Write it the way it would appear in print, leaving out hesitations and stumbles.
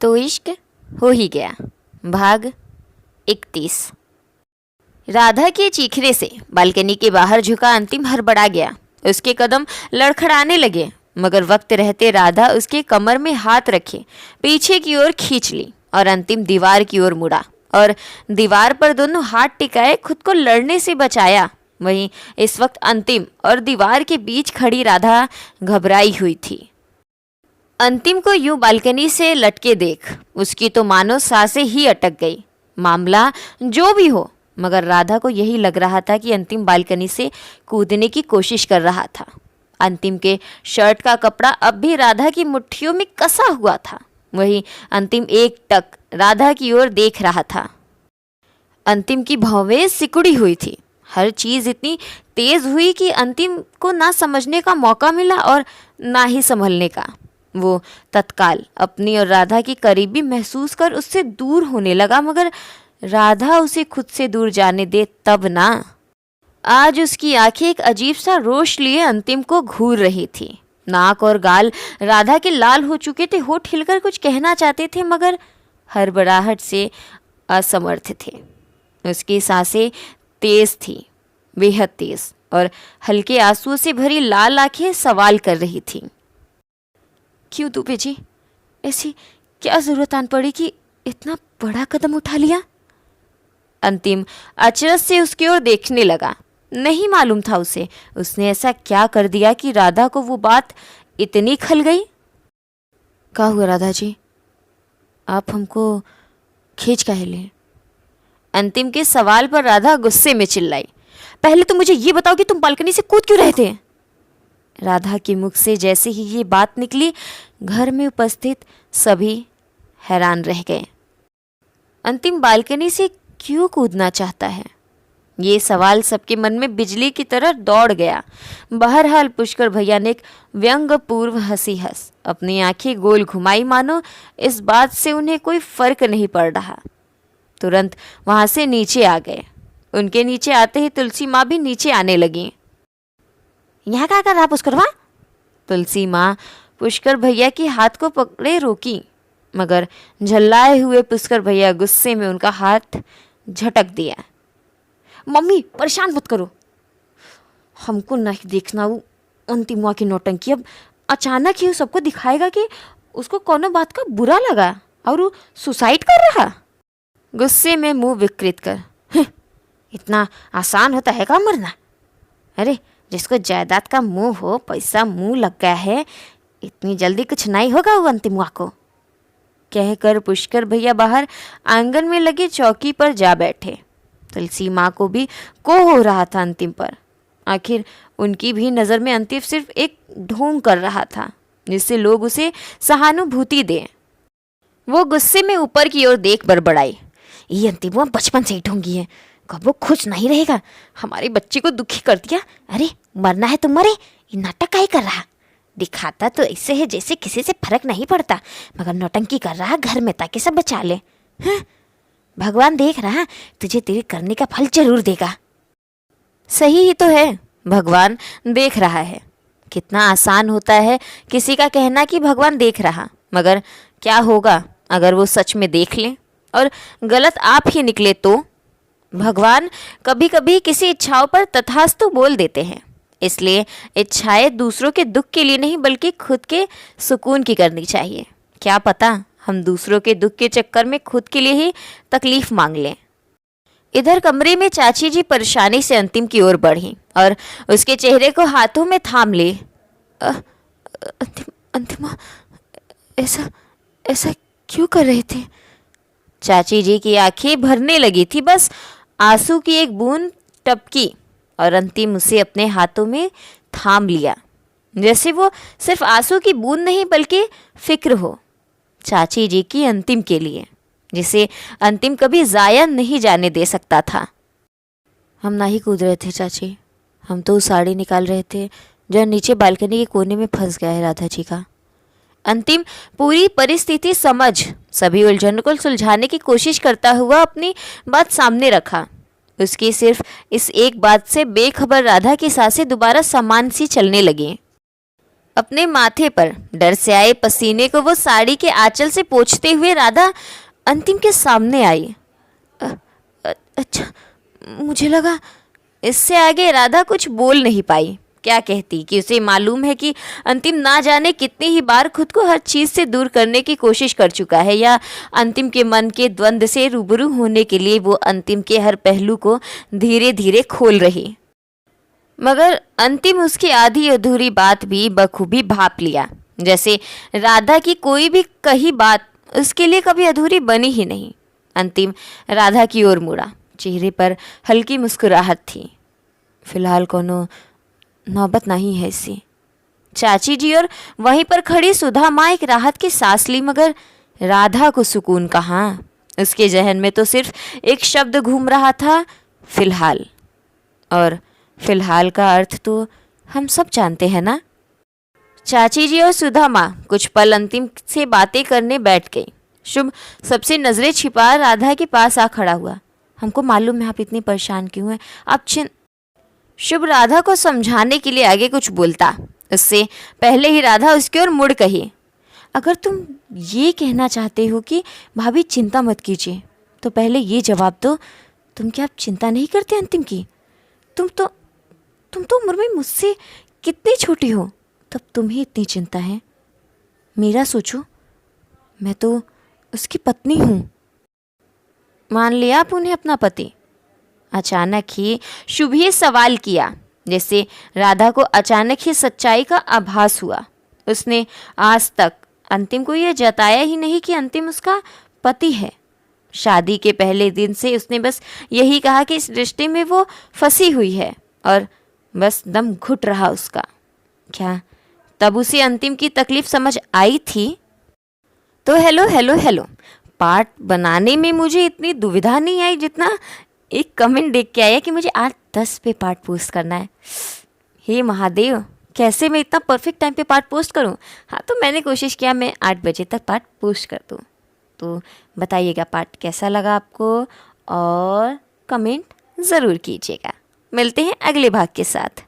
तो इश्क हो ही गया। भाग 31। राधा के चीखने से बालकनी के बाहर झुका अंतिम हड़बड़ा गया। उसके कदम लड़खड़ाने लगे, मगर वक्त रहते राधा उसके कमर में हाथ रखे पीछे की ओर खींच ली और अंतिम दीवार की ओर मुड़ा और दीवार पर दोनों हाथ टिकाए खुद को लड़ने से बचाया। वहीं इस वक्त अंतिम और दीवार के बीच खड़ी राधा घबराई हुई थी। अंतिम को यूं बालकनी से लटके देख उसकी तो मानो सांसें ही अटक गई। मामला जो भी हो, मगर राधा को यही लग रहा था कि अंतिम बालकनी से कूदने की कोशिश कर रहा था। अंतिम के शर्ट का कपड़ा अब भी राधा की मुट्ठियों में कसा हुआ था। वहीं अंतिम एक टक राधा की ओर देख रहा था। अंतिम की भौवें सिकुड़ी हुई थी। हर चीज इतनी तेज हुई कि अंतिम को ना समझने का मौका मिला और ना ही संभलने का। वो तत्काल अपनी और राधा की करीबी महसूस कर उससे दूर होने लगा, मगर राधा उसे खुद से दूर जाने दे तब ना। आज उसकी आंखें एक अजीब सा रोष लिए अंतिम को घूर रही थी। नाक और गाल राधा के लाल हो चुके थे। होठ हिलकर कुछ कहना चाहते थे, मगर हड़बड़ाहट से असमर्थ थे। उसकी सांसें तेज थी, बेहद तेज, और हल्के आंसुओं से भरी लाल आंखें सवाल कर रही थीं। क्यों दुबे जी, ऐसी क्या जरूरत आन पड़ी कि इतना बड़ा कदम उठा लिया? अंतिम अचरज से उसकी ओर देखने लगा। नहीं मालूम था उसे उसने ऐसा क्या कर दिया कि राधा को वो बात इतनी खल गई। क्या हुआ राधा जी, आप हमको खींच काहे ले? अंतिम के सवाल पर राधा गुस्से में चिल्लाई। पहले तो मुझे ये बताओ कि तुम बालकनी से कूद क्यों रहे थे? राधा के मुख से जैसे ही ये बात निकली, घर में उपस्थित सभी हैरान रह गए। अंतिम बालकनी से क्यों कूदना चाहता है? ये सवाल सबके मन में बिजली की तरह दौड़ गया। बहरहाल पुष्कर भैया ने एक व्यंग्यपूर्व हंसी हंस अपनी आंखें गोल घुमाई, मानो इस बात से उन्हें कोई फर्क नहीं पड़ रहा। तुरंत वहां से नीचे आ गए। उनके नीचे आते ही तुलसी माँ भी नीचे आने लगी। यहाँ क्या कर रहा पुष्कर माँ? तुलसी माँ पुष्कर भैया के हाथ को पकड़े रोकी, मगर झल्लाए हुए पुष्कर भैया गुस्से में उनका हाथ झटक दिया। मम्मी परेशान मत करो, हमको नहीं देखना वो अंतिम माँ की नौटंकी। अब अचानक ही सबको दिखाएगा कि उसको कोनो बात का बुरा लगा और वो सुसाइड कर रहा। गुस्से में मुंह विकृत कर, इतना आसान होता है का मरना? अरे जिसको जायदाद का मुंह हो, पैसा मुंह लग गया है, इतनी जल्दी कुछ नहीं होगा वो अंतिम माँ को। कहकर पुष्कर भैया बाहर आंगन में लगी चौकी पर जा बैठे। तुलसी माँ को भी को हो रहा था अंतिम पर। आखिर उनकी भी नज़र में अंतिम सिर्फ एक ढोंग कर रहा था जिससे लोग उसे सहानुभूति दें। वो गुस्से में ऊपर की ओर देख बड़बड़ाई, ये अंतिम बचपन से ही ढोंगी है, कब वो खुश नहीं रहेगा। हमारे बच्चे को दुखी कर दिया। अरे मरना है तो मरे, ये नाटक काहे कर रहा? दिखाता तो ऐसे है जैसे किसी से फर्क नहीं पड़ता, मगर नौटंकी कर रहा घर में ताकि सब बचा ले। भगवान देख रहा, तुझे तेरे करने का फल जरूर देगा। सही ही तो है, भगवान देख रहा है। कितना आसान होता है किसी का कहना कि भगवान देख रहा, मगर क्या होगा अगर वो सच में देख ले और गलत आप ही निकले तो? भगवान कभी कभी किसी इच्छाओं पर तथास्तु बोल देते हैं। इसलिए इच्छाएं दूसरों के दुख के लिए नहीं बल्कि खुद के सुकून की करनी चाहिए। क्या पता हम दूसरों के दुख के चक्कर में खुद के लिए ही तकलीफ मांग लें। इधर कमरे में चाची जी परेशानी से अंतिम की ओर बढ़ी और उसके चेहरे को हाथों में थाम ली। अंतिम ऐसा ऐसा क्यों कर रहे थे? चाची जी की आंखें भरने लगी थी। बस आंसू की एक बूंद टपकी और अंतिम उसे अपने हाथों में थाम लिया, जैसे वो सिर्फ आंसू की बूंद नहीं बल्कि फिक्र हो चाची जी की अंतिम के लिए, जिसे अंतिम कभी जाया नहीं जाने दे सकता था। हम ना ही कूद रहे थे चाची, हम तो साड़ी निकाल रहे थे जो नीचे बालकनी के कोने में फंस गया है राधा जी का। अंतिम पूरी परिस्थिति समझ सभी उलझनों को सुलझाने की कोशिश करता हुआ अपनी बात सामने रखा। उसकी सिर्फ इस एक बात से बेखबर राधा की सांसें दोबारा समान सी चलने लगी। अपने माथे पर डर से आए पसीने को वो साड़ी के आंचल से पोंछते हुए राधा अंतिम के सामने आई। अच्छा, मुझे लगा। इससे आगे राधा कुछ बोल नहीं पाई। क्या कहती कि उसे मालूम है कि अंतिम ना जाने कितनी ही बार खुद को हर चीज़ से दूर करने की कोशिश कर चुका है, या अंतिम के मन के द्वंद्व से रूबरू होने के लिए वो अंतिम के हर पहलू को धीरे धीरे खोल रही। मगर अंतिम उसकी आधी अधूरी बात भी बखूबी भाप लिया, जैसे राधा की कोई भी कही बात उसके लिए कभी अधूरी बनी ही नहीं। अंतिम राधा की ओर मुड़ा। चेहरे पर हल्की मुस्कुराहट थी। फिलहाल कोनो नौबत नहीं है इसी। चाची जी और वहीं पर खड़ी सुधा माँ एक राहत की सांस ली, मगर राधा को सुकून कहाँ। उसके जहन में तो सिर्फ एक शब्द घूम रहा था, फिलहाल। और फिलहाल का अर्थ तो हम सब जानते हैं ना। चाची जी और सुधा माँ कुछ पल अंतिम से बातें करने बैठ गई। शुभ सबसे नजरें छिपा राधा के पास आ खड़ा हुआ। हमको मालूम है आप इतनी परेशान क्यों हैं, आप शुभ राधा को समझाने के लिए आगे कुछ बोलता, उससे पहले ही राधा उसकी ओर मुड़ कही, अगर तुम ये कहना चाहते हो कि भाभी चिंता मत कीजिए, तो पहले ये जवाब दो, तुम क्या आप चिंता नहीं करते अंतिम की? तुम तो उम्र में मुझसे कितनी छोटी हो, तब तुम्हें इतनी चिंता है। मेरा सोचो, मैं तो उसकी पत्नी हूँ। मान लिया आप उन्हें अपना पति? अचानक ही शुभ ही सवाल किया, जैसे राधा को अचानक ही सच्चाई का आभास हुआ। उसने आज तक अंतिम को यह जताया ही नहीं कि अंतिम उसका पति है। शादी के पहले दिन से उसने बस यही कहा कि इस रिश्ते में वो फंसी हुई है और बस दम घुट रहा उसका। क्या तब उसे अंतिम की तकलीफ समझ आई थी? तो हेलो, पार्ट बनाने में मुझे इतनी दुविधा नहीं आई जितना एक कमेंट देख के आया कि मुझे 8-10 पे पार्ट पोस्ट करना है। हे महादेव, कैसे मैं इतना परफेक्ट टाइम पे पार्ट पोस्ट करूं? हाँ, तो मैंने कोशिश किया मैं 8 बजे तक पार्ट पोस्ट कर दूं। तो बताइएगा पार्ट कैसा लगा आपको और कमेंट ज़रूर कीजिएगा। मिलते हैं अगले भाग के साथ।